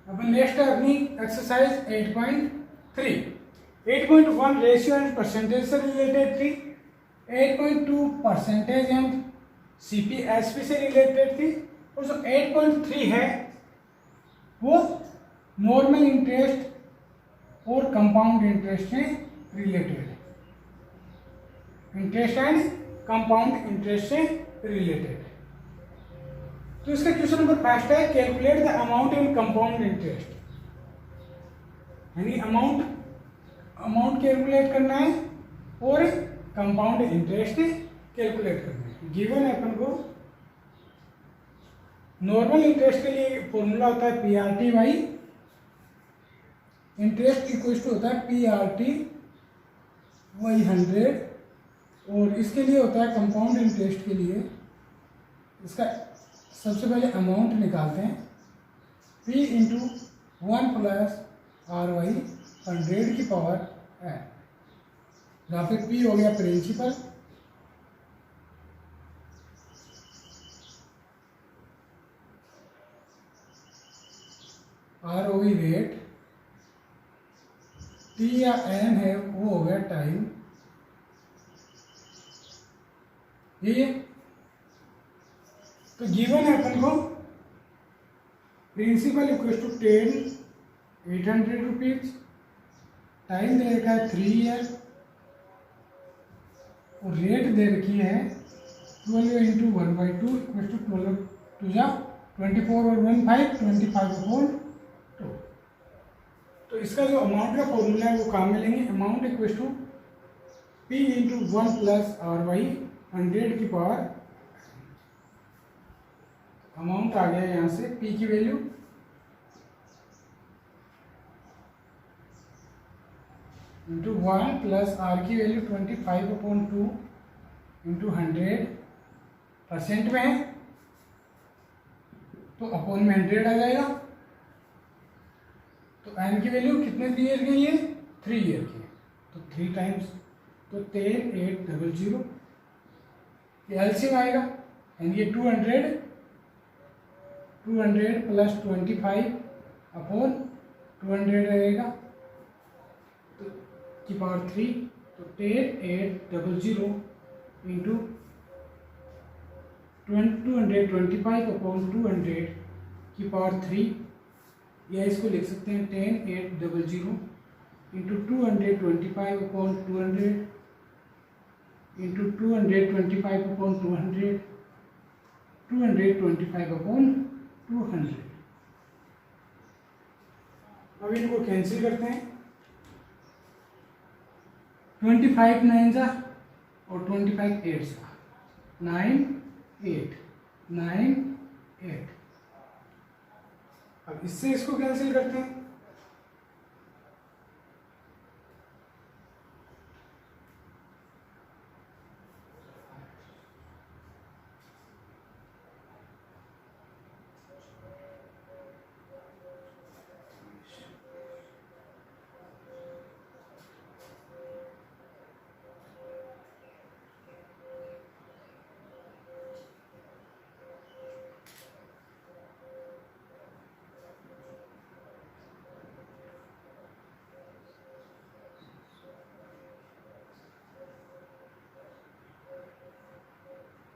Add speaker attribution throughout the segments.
Speaker 1: अब नेक्स्ट है अपनी एक्सरसाइज 8.3। 8.1 रेशियो एंड परसेंटेज से रिलेटेड थी। 8.2 परसेंटेज एंड सीपी एसपी से रिलेटेड थी। और जो 8.3 है वो नॉर्मल इंटरेस्ट और कंपाउंड इंटरेस्ट से रिलेटेड है। इंटरेस्ट एंड कंपाउंड इंटरेस्ट से रिलेटेड है। तो इसका क्वेश्चन नंबर फर्स्ट है, calculate the amount in compound interest. यानी अमाउंट कैलकुलेट करना है और कंपाउंड इंटरेस्ट कैलकुलेट करना है। गिवन है अपन को नॉर्मल इंटरेस्ट के लिए फॉर्मूला होता है PRT by interest equal to होता है पीआरटी बाई 100। और इसके लिए होता है कंपाउंड इंटरेस्ट के लिए इसका सबसे पहले अमाउंट निकालते हैं P into 1 plus R by 100 की पावर n, जहाँ पे P हो गया प्रिंसिपल, आर हो गई रेट, T या n है वो हो गया टाइम। ये तो गिवन है अपन को principal equal to 800 rupees, time दे रखा है 3 ईयर और रेट दे रखी है 12 इंटू 1/2 इक्वल टू 12 टू जा 24 और 1 5 25/2। तो इसका जो अमाउंट का फॉर्मूला है वो काम में लेंगे। Amount equal to P into 1 plus R by 100 की पावर। अमाउंट आ गया यहाँ से P की वैल्यू इंटू 1 प्लस आर की वैल्यू 25/2 इंटू 100 परसेंट में है तो अपॉन में 100 आ जाएगा। तो n की वैल्यू कितने ईयर की है? 3 ईयर की है। तो 3 टाइम्स तो 10,800 ये एलसीएम आएगा। एंड ये 200 प्लस 25 अपॉन 200 रहेगा तो की पावर 3। तो 10,800 इंटू 225 अपॉन 200 की पावर 3, या इसको लिख सकते हैं 10,800 into 225 upon 200 into 225 upon 200 225 upon 200। अब इनको कैंसिल करते हैं। 25 9 जा और 25 8 जा 9 8 9 8। अब इससे इसको कैंसिल करते हैं।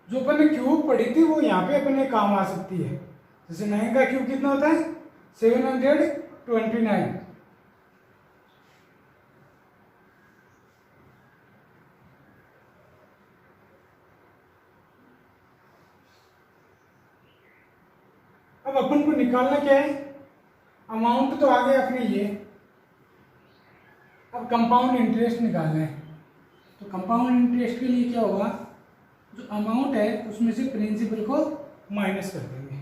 Speaker 1: जो अपन ने क्यूब पढ़ी थी वो यहाँ पे अपने काम आ सकती है। जैसे 9 का क्यूब कितना होता है? 729। अब अपन को निकालना क्या है? अमाउंट तो आ गया अपने ये। अब कंपाउंड इंटरेस्ट निकालना है। तो कंपाउंड इंटरेस्ट के लिए क्या होगा? जो अमाउंट है उसमें से प्रिंसिपल को माइनस कर देंगे,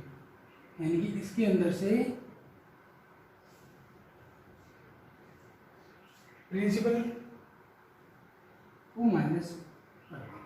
Speaker 1: यानी कि इसके अंदर से प्रिंसिपल को माइनस कर देंगे।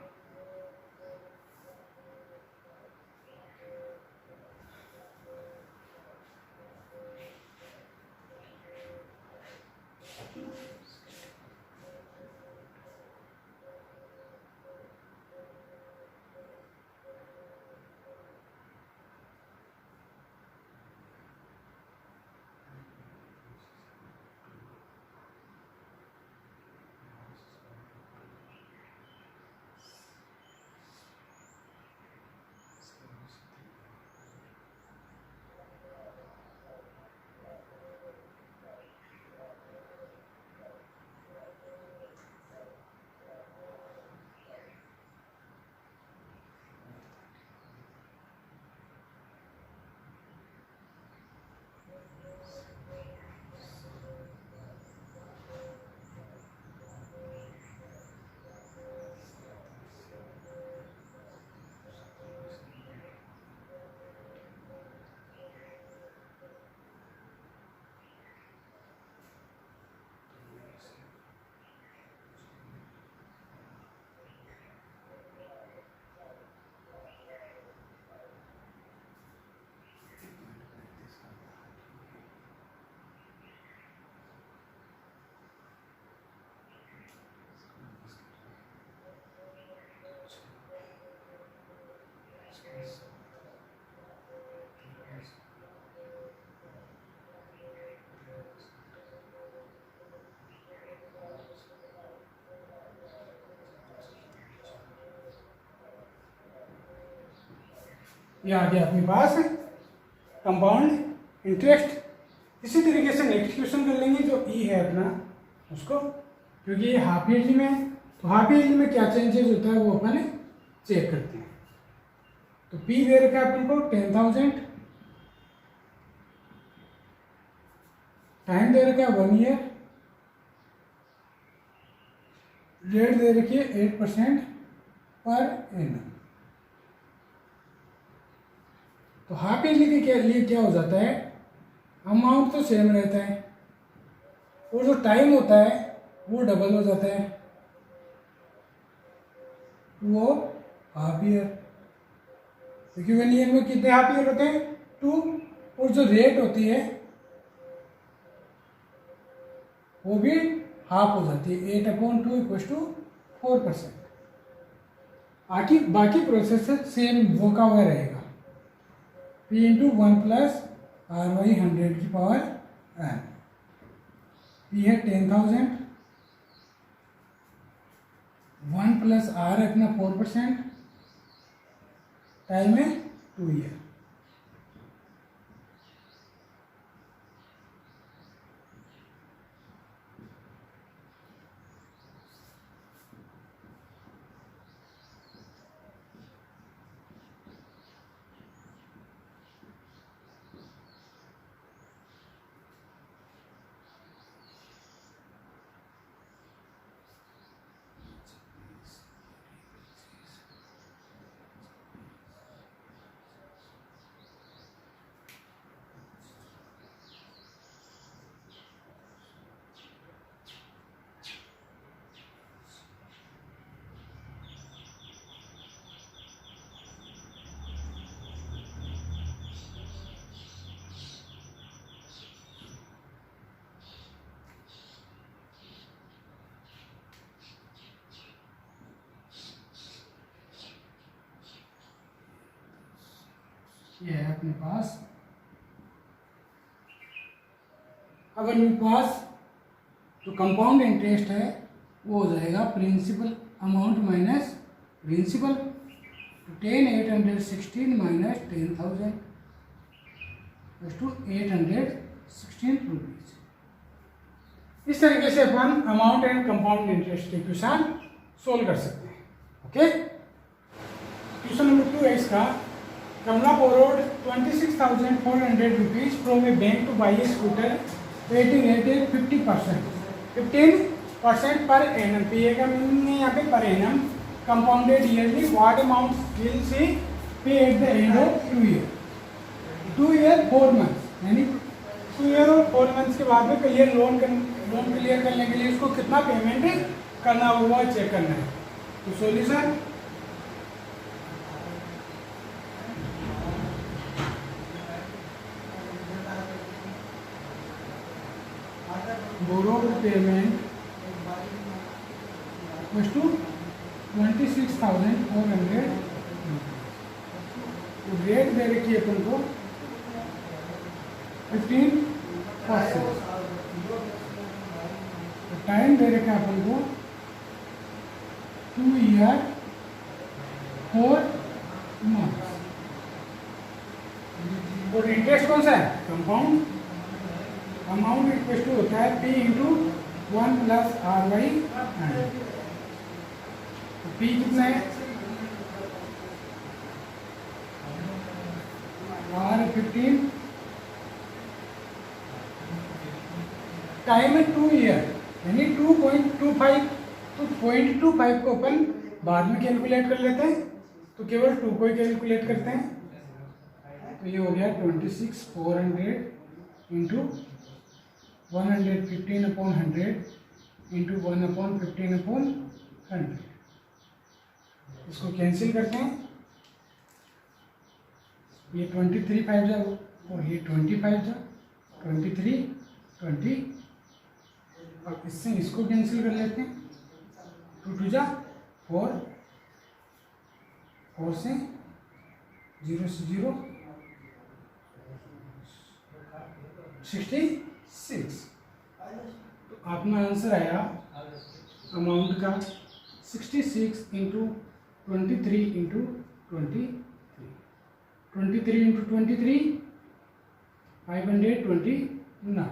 Speaker 1: ये आ गया अपने पास कंपाउंड इंटरेस्ट। इसी तरीके से नेक्स्ट क्वेश्चन कर लेंगे जो ई है अपना उसको, क्योंकि ये हाफ ईयरली में है, तो हाफ ईयरली में क्या चेंजेस होता है वो अपन चेक करते हैं। तो पी दे रखा है अपन को 10,000, टाइम दे रखा है 1 ईयर, रेट दे रखी है 8% पर एनम। तो हाफ ईयरली के लिए क्या हो जाता है, अमाउंट तो सेम रहता है और जो टाइम होता है वो डबल हो जाता है, वो हाफ ईयर, क्योंकि 1 ईयर में कितने हाफ ईयर होते हैं 2, और जो रेट होती है वो भी हाफ हो जाती है, 8/2 = 4%। बाकी प्रोसेस सेम वो का हुआ रहेगा, P × 1 + RY 100⁴ P है 10,000, 1 + R रखना 4%, टाइम है 2 ईयर। ये है अपने पास। अब अपने पास जो कंपाउंड इंटरेस्ट है वो हो जाएगा प्रिंसिपल अमाउंट माइनस प्रिंसिपल, तो 10,816 माइनस 10,000 = 816 रुपीज। इस तरीके से अपन अमाउंट एंड कंपाउंड इंटरेस्ट के क्वेश्चन सोल्व कर सकते हैं। ओके, क्वेश्चन नंबर 2 है इसका। Kamla borrowed 26,400 rupees from a bank to buy a scooter rating at 50%, 15% per annum। PA का मीनिंग है यहाँ पे per annum, compounded yearly, what amount will she pay at the end of 2 year? 2 year 4 months, यानी 2 year और 4 months के बाद में clear loan clear करने के लिए इसको कितना पेमेंट करना होगा चेक करना है। तो solution, borrowed payment was to 26,400। तो रेट दे रखी है अपन को 15%, तो टाइम दे रखा है अपन को 2 ईयर 4 months, और इंटरेस्ट कौन सा है कंपाउंड। अमाउंट इक्वल टू होता है P × 1 + RY 100। तो P कितना है R 15, टाइम है 2 ईयर यानी 2.25, तो 0.25 को अपन बाद में कैलकुलेट कर लेते हैं, तो केवल 2 को ही कैलकुलेट करते हैं। तो ये हो गया 26,400 × 115/100 × 1/15/100। इसको कैंसिल करते हैं, ये 23 5 जा और ये 25 जा, 23 20, और इससे इसको कैंसिल कर लेते हैं, 2 2 जा 4, 4 से 0 से 0 66। तो अपना आंसर आया अमाउंट का 66 इंटू 23 इंटू 23 23 इंटू 23 529।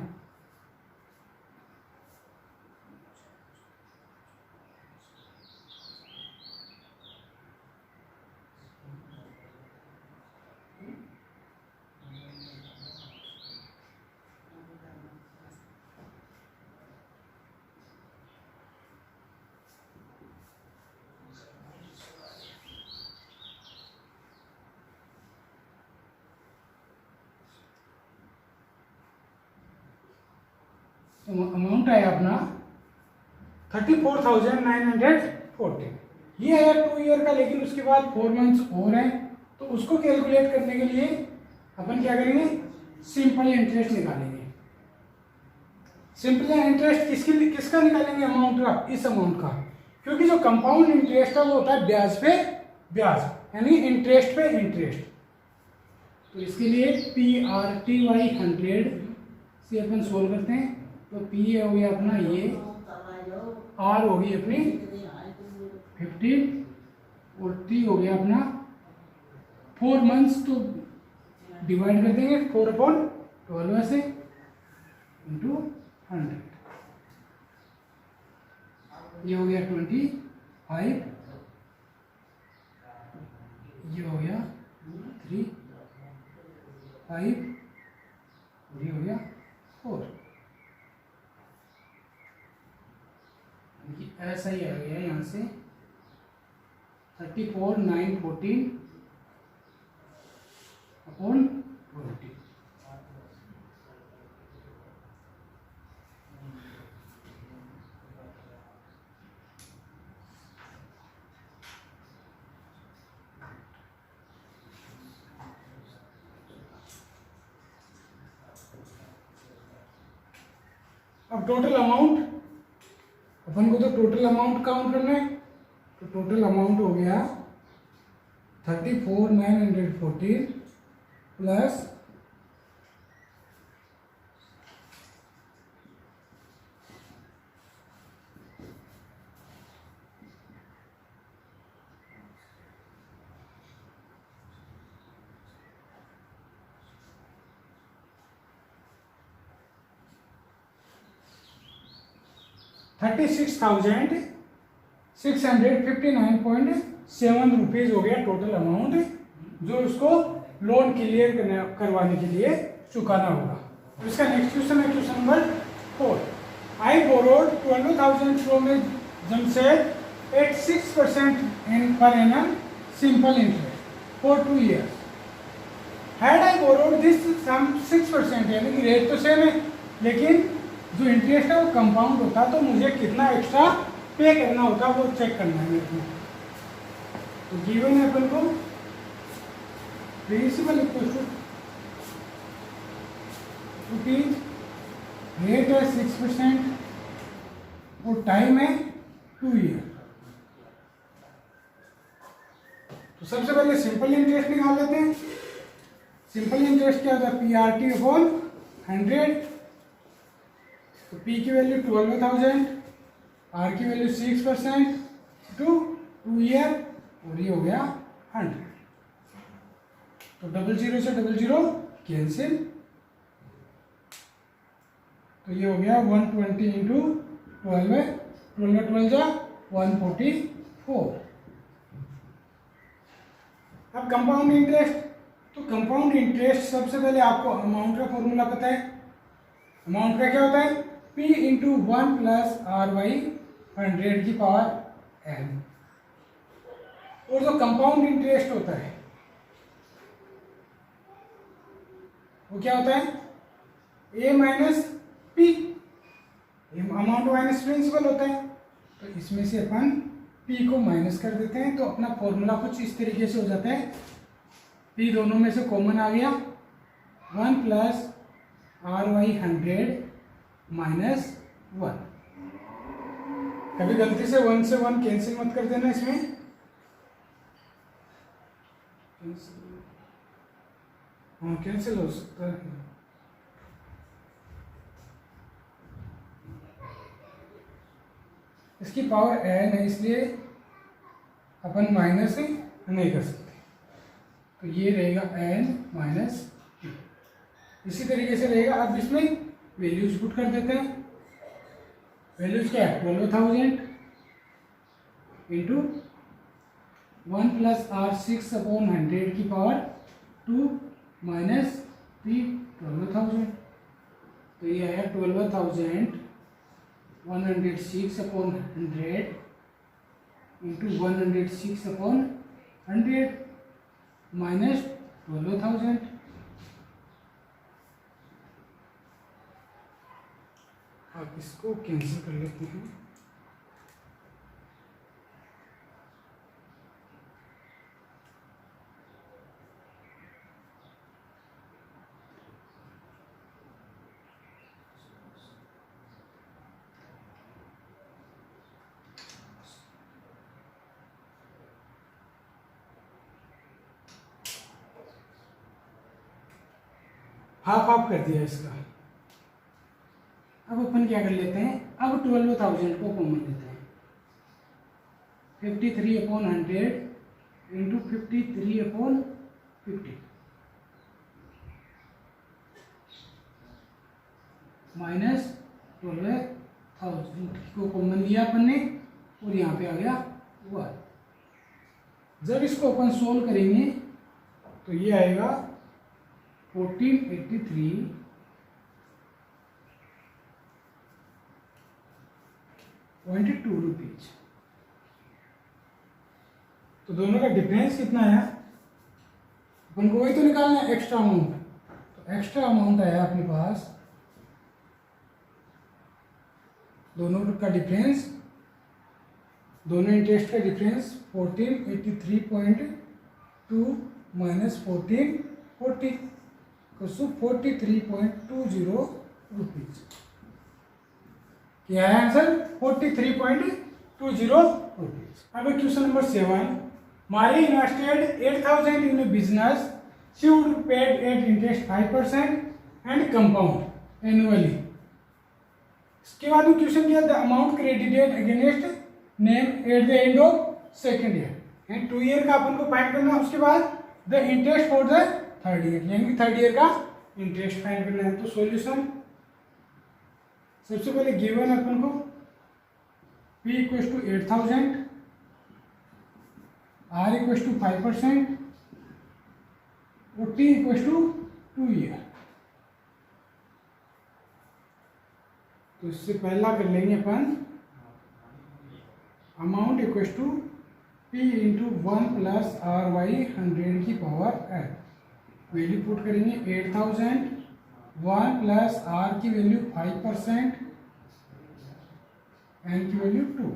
Speaker 1: अमाउंट आया अपना 34,940। ये है 2 ईयर का, लेकिन उसके बाद 4 मंथ्स और हैं, तो उसको कैलकुलेट करने के लिए अपन क्या करेंगे, सिंपल इंटरेस्ट निकालेंगे। सिंपल इंटरेस्ट किसका निकालेंगे, अमाउंट का, इस अमाउंट का, क्योंकि जो कंपाउंड इंटरेस्ट है वो होता है ब्याज पे ब्याज, यानी इंटरेस्ट पे इंटरेस्ट। तो इसके लिए PRTY 100 से अपन सोल्व करते हैं। तो P हो गया अपना ये, R होगी अपनी 15 और T हो गया अपना 4 मंथ्स। तो डिवाइड कर देंगे 4/12 से इंटू 100। ये हो गया 25, ये हो गया 3, 5, ये हो गया 4। ऐसा ही आ गया यहाँ से 34,914 अपॉन 20। अब टोटल अमाउंट, अपन को तो टोटल अमाउंट काउंट करना है। तो टोटल अमाउंट हो गया 34,914 प्लस 36,659.7 रुपीज हो गया टोटल अमाउंट, जो उसको लोन क्लियर करवाने के लिए चुकाना होगा। इसका नेक्स्ट क्वेश्चन है question number 4। I borrowed 12,000 from a Jamshed at 6% per annum simple interest for 2 years. Had I borrowed this sum 6%, यानी कि रेट तो सेम है, लेकिन जो इंटरेस्ट है वो कंपाउंड होता, तो मुझे कितना एक्स्ट्रा पे करना होता वो चेक करना है मेरे को। तो गिवन है अपन को principal equal to rupees, rate है 6% और टाइम है 2 ईयर। तो सबसे पहले सिंपल इंटरेस्ट निकाल लेते हैं। सिंपल इंटरेस्ट क्या होता है, PRT/100। तो P की वैल्यू 12,000, R की वैल्यू 6% टू 2 ईयर, और ये हो गया 100। तो 00 से 00 कैंसिल, तो ये हो गया 120 इंटू 12 जा 144। अब कंपाउंड इंटरेस्ट, तो कंपाउंड इंटरेस्ट सबसे पहले आपको अमाउंट का फॉर्मूला पता है। अमाउंट का क्या होता है, P इंटू 1 प्लस R/100 की पावर n। और जो कंपाउंड इंटरेस्ट होता है वो क्या होता है, A minus P, amount minus principal होता है। तो इसमें से अपन P को माइनस कर देते हैं, तो अपना फॉर्मूला कुछ इस तरीके से हो जाता है। P दोनों में से कॉमन आ गया, 1 प्लस R/100 माइनस 1। कभी गलती से 1 से 1 कैंसिल मत कर देना इसमें। हाँ कैंसिल हो सकता है। इसकी पावर n है इसलिए अपन माइनस नहीं कर सकते, तो ये रहेगा n माइनस q। इसी तरीके से रहेगा। अब इसमें वैल्यूज पुट कर देते हैं। वैल्यूज क्या है, 12,000 इंटू 1 प्लस आर 6/100 की पावर 2 माइनस p 12,000, तो ये आया 12,106/100 इंटू 106/100 माइनस 12,000। अब इसको कैंसिल कर लेते हैं। हाफ हाफ कर दिया इसका। अब अपन क्या कर लेते हैं, अब 12,000 को कॉमन लेते हैं। 53/100 इंटू 53/50 माइनस 12,000 को कॉमन लिया अपन ने, और यहाँ पे आ गया 1। जब इसको अपन सोल्व करेंगे तो ये आएगा 1483.2 रुपीज। तो दोनों का डिफरेंस कितना आया, अपन को वही तो निकालना है, एक्स्ट्रा अमाउंट। तो एक्स्ट्रा अमाउंट आया अपने पास, दोनों का डिफरेंस, दोनों इंटरेस्ट का डिफरेंस 1483.2 माइनस 1440 तो 43.20 रुपीज। क्या है आंसर, 43.20 रुपीज। अब question number 7, Mary invested 8,000 in business, she would paid at interest 5% and compound annually. इसके बाद में क्वेश्चन किया, the amount credited against name at the end of second year and 2 year का अपन को फाइंड करना है। उसके बाद the interest for the third year, यानी थर्ड ईयर का इंटरेस्ट फाइंड करना है। तो सॉल्यूशन सबसे पहले गिवन अपन को P equal to 8,000, R equal to 5% और T इक्वल टू 2 ईयर। तो इससे पहला कर लेंगे अपन amount equal to P into 1 plus RY100 की पावर L। वैल्यू पुट करेंगे 8,000, 1 प्लस R की वैल्यू 5%, N की वैल्यू 2।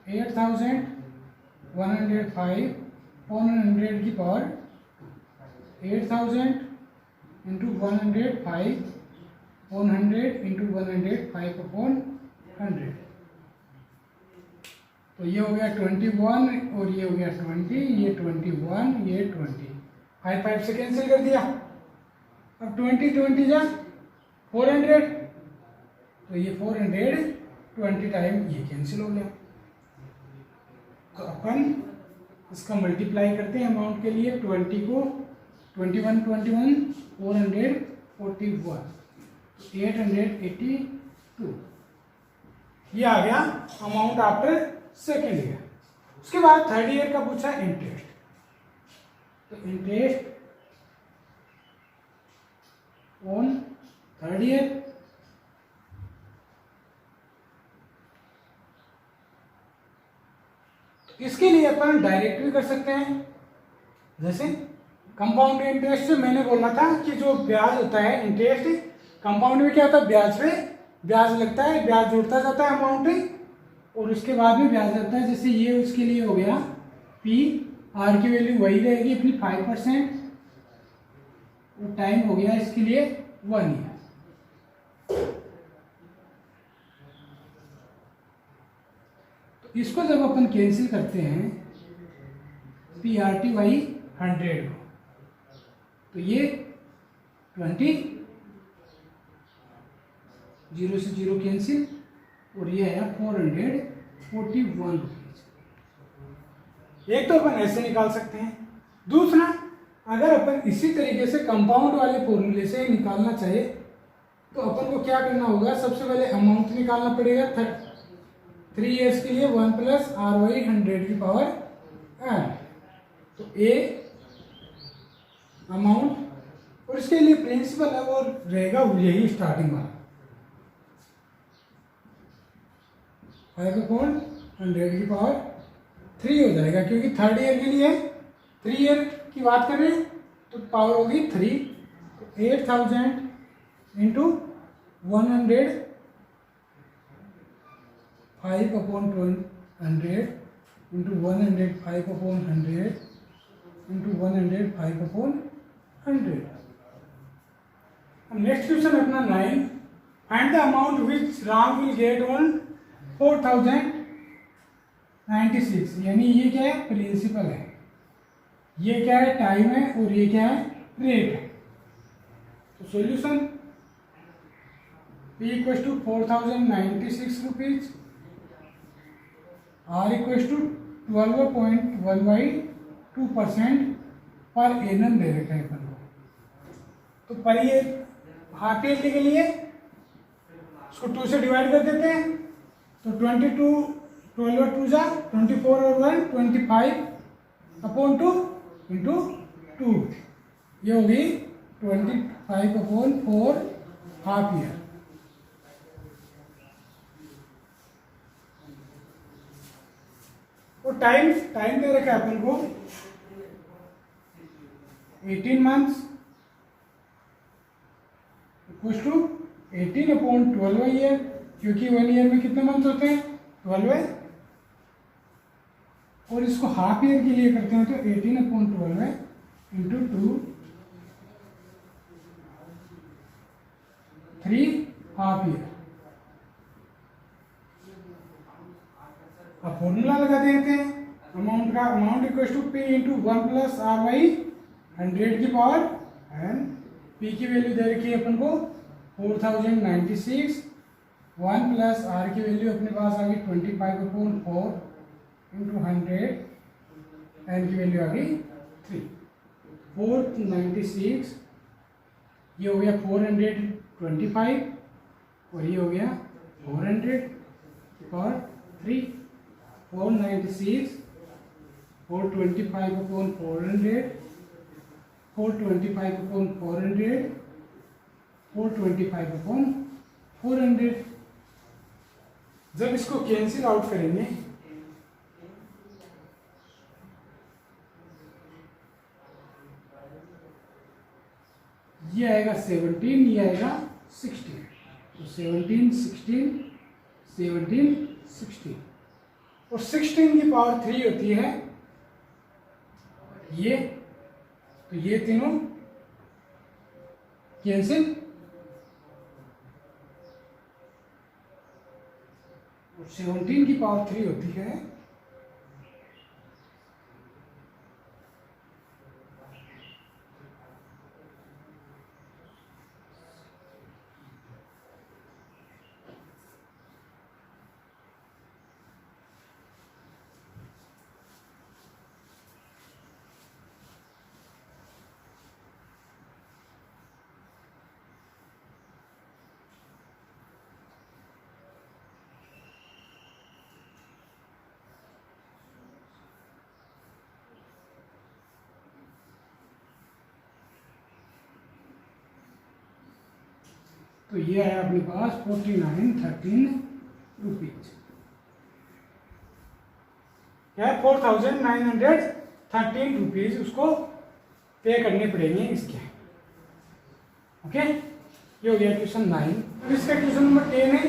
Speaker 1: 8,105/100 की पावर 8,000 इंटू 105/100 इंटू 105/100। तो ये हो गया 21 और ये हो गया 20, ये 21, ये 20, 5 से कैंसिल कर दिया। अब 20 जा 400, तो ये 420 टाइम ये कैंसिल हो गया। तो अपन इसका मल्टीप्लाई करते हैं अमाउंट के लिए, 20 को 21 441 882, ये आ गया अमाउंट आफ्टर सेकेंड ईयर। उसके बाद थर्ड ईयर का पूछा इंटरेस्ट, तो इंटरेस्ट ऑन थर्ड ईयर, इसके लिए अपन डायरेक्ट भी कर सकते हैं। जैसे कंपाउंड इंटरेस्ट से मैंने बोला था कि जो ब्याज होता है इंटरेस्ट, कंपाउंड में क्या होता है, ब्याज पे ब्याज लगता है, ब्याज जुड़ता जाता है अमाउंट और उसके बाद में ब्याज लगता है। जैसे ये उसके लिए हो गया P, R की वैल्यू वही रहेगी अपनी 5% और टाइम हो गया इसके लिए 1 ईयर। तो इसको जब अपन कैंसिल करते हैं PRT/100 को, तो ये 20, 0 से 0 कैंसिल, और ये है 441 रुपीज। एक तो अपन ऐसे निकाल सकते हैं। दूसरा, अगर अपन इसी तरीके से कंपाउंड वाले फॉर्मूले से निकालना चाहे तो अपन को क्या करना होगा, सबसे पहले अमाउंट निकालना पड़ेगा 3 ईयर्स के लिए 1 प्लस आर वाई 100 की पावर n। तो ए अमाउंट, और इसके लिए प्रिंसिपल है वो रहेगा यही स्टार्टिंग वाला 5/100 की पावर 3 हो जाएगा, क्योंकि थर्ड ईयर के लिए 3 ईयर की बात कर रहे हैं तो पावर होगी 3। तो 8000 into 100 5/100 into 100 5/100 into 100 5/100। Next question अपना 9, find the amount which Ram will get on 4096, यानी ये क्या है, प्रिंसिपल है, ये क्या है, टाइम है, और ये क्या है, रेट है। तो solution P equals to 4096 rupees, R equals to 12.1/2% per annum दे रखा है अपन को। तो पर ये हाफ ईयरली के लिए इसको 2 से डिवाइड कर देते हैं, तो 22 12 2 जा 24 और 1 25/2 इंटू 2, ये होगी 25/4 हाफ ईयर। और टाइम दे रखा है अपन को 18 मंथ्स इक्वल्स टू 18/12 ईयर, क्योंकि 1 ईयर में कितने मंथ्स होते हैं, 12 है। और इसको हाफ ईयर के लिए करते हैं तो 18/12 इंटू 2 3 हाफ ईयर। अब फॉर्मूला लगा देते हैं अमाउंट का, amount equals to P into 1 plus R by 100 की पावर n। P की वैल्यू दे रखी है अपन को 4096, 1 प्लस आर की वैल्यू अपने पास आ गई 25/4 इंटू 100, एन की वैल्यू आ गई 3। 496, ये हो गया 425, और ये हो गया 400 पावर 3। 496 425/400 425/400 425/400। जब इसको कैंसिल आउट करेंगे ये आएगा 17, ये आएगा 16, तो 17 16 17 16, और 16 की पावर 3 होती है ये, तो ये तीनों कैंसिल, और 17 की पावर 3 होती है तो ये है अपने पास 4913 रुपीज, क्या है 4913 रुपीज उसको पे करने पड़ेंगे इसके। ओके, ये हो गया क्वेश्चन 9। इसका क्वेश्चन नंबर 10 है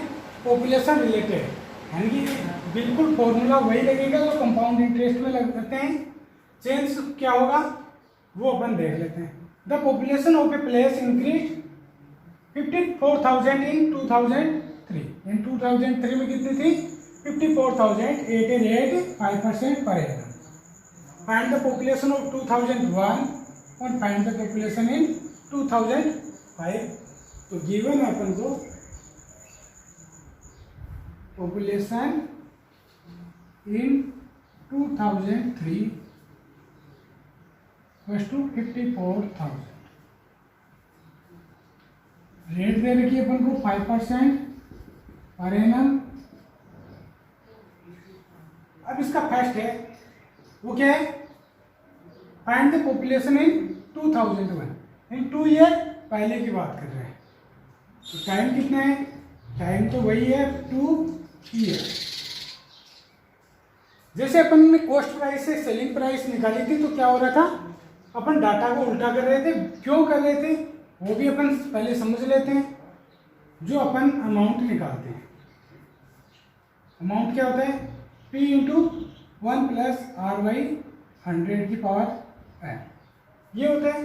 Speaker 1: पॉपुलेशन रिलेटेड, यानी कि बिल्कुल फॉर्मूला वही लगेगा जो कंपाउंड इंटरेस्ट में लगते हैं, चेंज क्या होगा वो अपन देख लेते हैं। The population of a place increase 54,000 इन 2003, इन 2003 में कितनी थी 54,000, 5% per annum. Find the population of 2001 और फाइंड द पॉपुलेशन इन 2005। तो गिवन है अपन को population in 2003 was to 54,000। Rate दे रखी है अपन को 5% पर एनम। अब इसका फर्स्ट है वो क्या है, find the population in 2001, in 2 year पहले की बात कर रहे हैं। तो टाइम कितना है, टाइम तो वही है 2 ईयर। जैसे अपन ने कॉस्ट प्राइस से सेलिंग प्राइस निकाली थी तो क्या हो रहा था, अपन डाटा को उल्टा कर रहे थे। क्यों कर रहे थे वो भी अपन पहले समझ लेते हैं। जो अपन अमाउंट निकालते हैं, अमाउंट क्या होता है, P इंटू 1 प्लस R/100 की पावर n, ये होता है।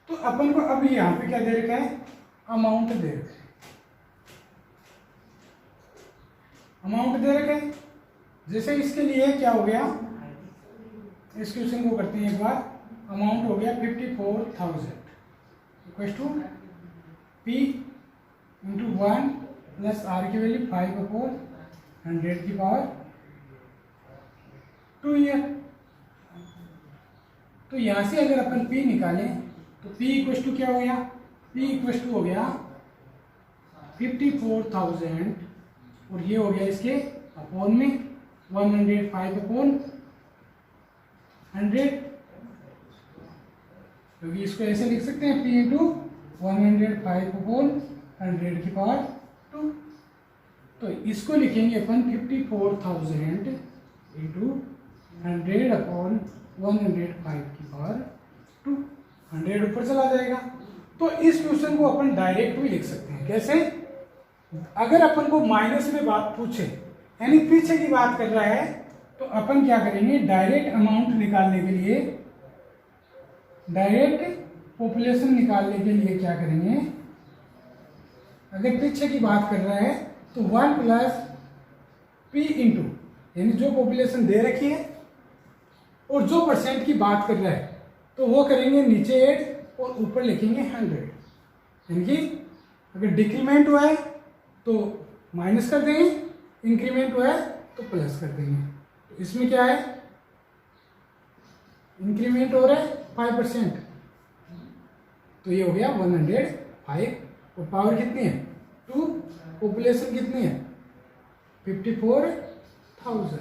Speaker 1: तो अपन को अब यहाँ पे क्या दे रखा है, अमाउंट दे रखा है, अमाउंट दे रखा है। जैसे इसके लिए क्या हो गया, इस क्वेश्चन को करते हैं एक बार। अमाउंट हो गया 54,000 equal to P into 1 plus R की वैल्यू 5/100 की पावर 2 ईयर। तो यहां से अगर अपन P निकालें तो P इक्वल टू क्या हो गया, P इक्वल टू हो गया 54,000 और ये हो गया इसके अपॉन में 105/100, क्योंकि इसको ऐसे लिख सकते हैं P इंटू 105/100 की पावर 2। तो इसको लिखेंगे अपन 54,000 इंटू 100/105 की पावर 2। 100 ऊपर चला जाएगा। तो इस क्वेश्चन को अपन डायरेक्ट भी लिख सकते हैं। कैसे, अगर अपन को माइनस में बात पूछे यानी पीछे की बात कर रहा है तो अपन क्या करेंगे, डायरेक्ट अमाउंट निकालने के लिए, डायरेक्ट पॉपुलेशन निकालने के लिए क्या करेंगे, अगर पीछे की बात कर रहा है तो 1 प्लस P इंटू, यानी जो पॉपुलेशन दे रखी है और जो परसेंट की बात कर रहा है तो वो करेंगे नीचे 8 और ऊपर लिखेंगे 100। यानी कि अगर डिक्रीमेंट हुआ है तो माइनस कर देंगे, इंक्रीमेंट हुआ है तो प्लस कर देंगे। तो इसमें क्या है, इंक्रीमेंट हो रहा है 5%, तो ये हो गया 105 और पावर कितनी है 2, पॉपुलेशन कितनी है 54,000।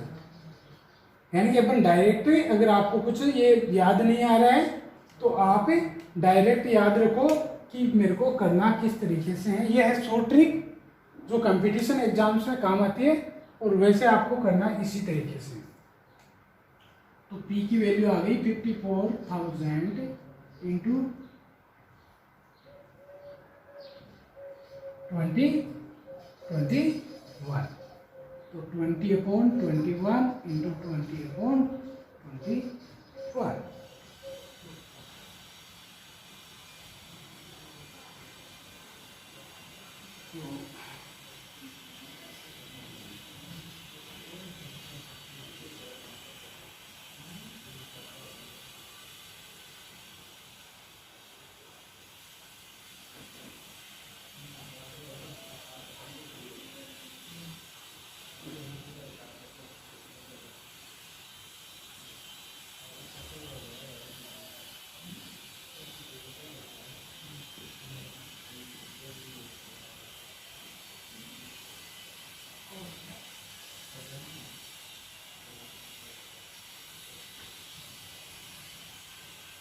Speaker 1: यानी कि अपन डायरेक्ट, अगर आपको कुछ ये याद नहीं आ रहा है तो आप डायरेक्ट याद रखो कि मेरे को करना किस तरीके से है। ये है शॉर्ट ट्रिक जो कंपटीशन एग्जाम्स में काम आती है और वैसे आपको करना इसी तरीके से। तो P की वैल्यू आ गई 54,000 इंटू 2021, तो 20/21 इंटू 20/21।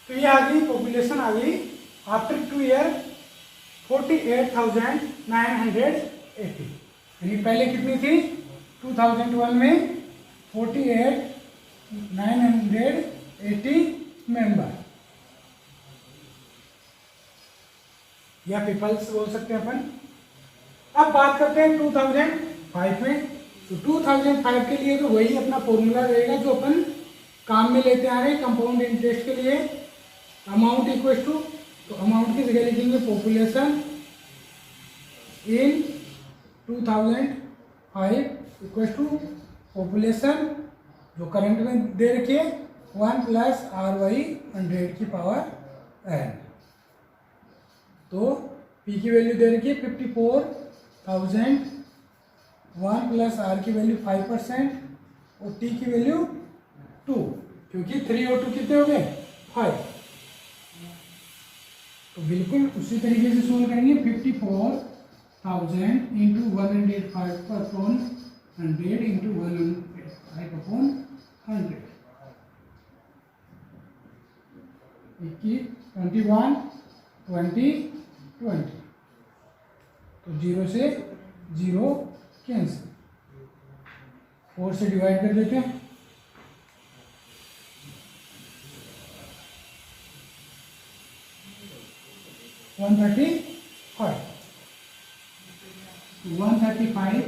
Speaker 1: तो ये आ गई पॉपुलेशन, आ गई आफ्टर 2 ईयर 48,980। यानी पहले कितनी थी 2001 में 48,980 मेंबर या पीपल्स बोल सकते हैं अपन। अब बात करते हैं 2005 में। तो 2005 के लिए तो वही अपना फॉर्मूला रहेगा जो अपन काम में लेते आ रहे हैं कंपाउंड इंटरेस्ट के लिए। अमाउंट इक्वल टू, तो अमाउंट की जगह लिखेंगे population in 2005 equal to population जो करंट में दे रखी है 1 प्लस R/100 की पावर एन। तो पी की वैल्यू दे रखी है 54,001 प्लस आर की वैल्यू 5% और टी की वैल्यू 2, क्योंकि 3 और 2 कितने हो गए 5। तो बिल्कुल उसी तरीके से सोल्व करेंगे। 54,000 इंटू 105 अपॉन 100 इंटू 105 अपॉन 100 21 21 20 20। तो 0 से 0 कैंसिल, 4 से डिवाइड कर देते हैं। 135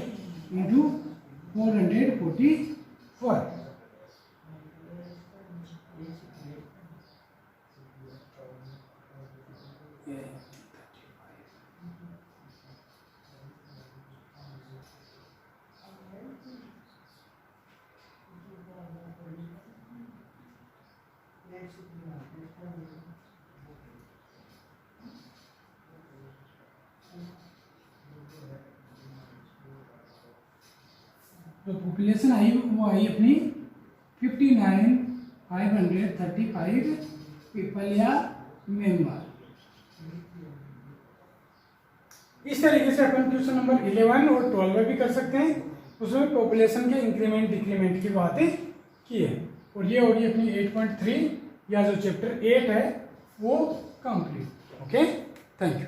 Speaker 1: इंटू 444। तो पॉपुलेशन आई वो आई अपनी 59,535 पीपल या मेंबर। इस तरीके से अपन क्वेश्चन नंबर 11 और 12 भी कर सकते हैं। उसमें पॉपुलेशन के इंक्रीमेंट डिक्रीमेंट की बातें की है। और ये होगी अपनी 8.3 या जो चैप्टर 8 है वो कंप्लीट। Okay, thank you.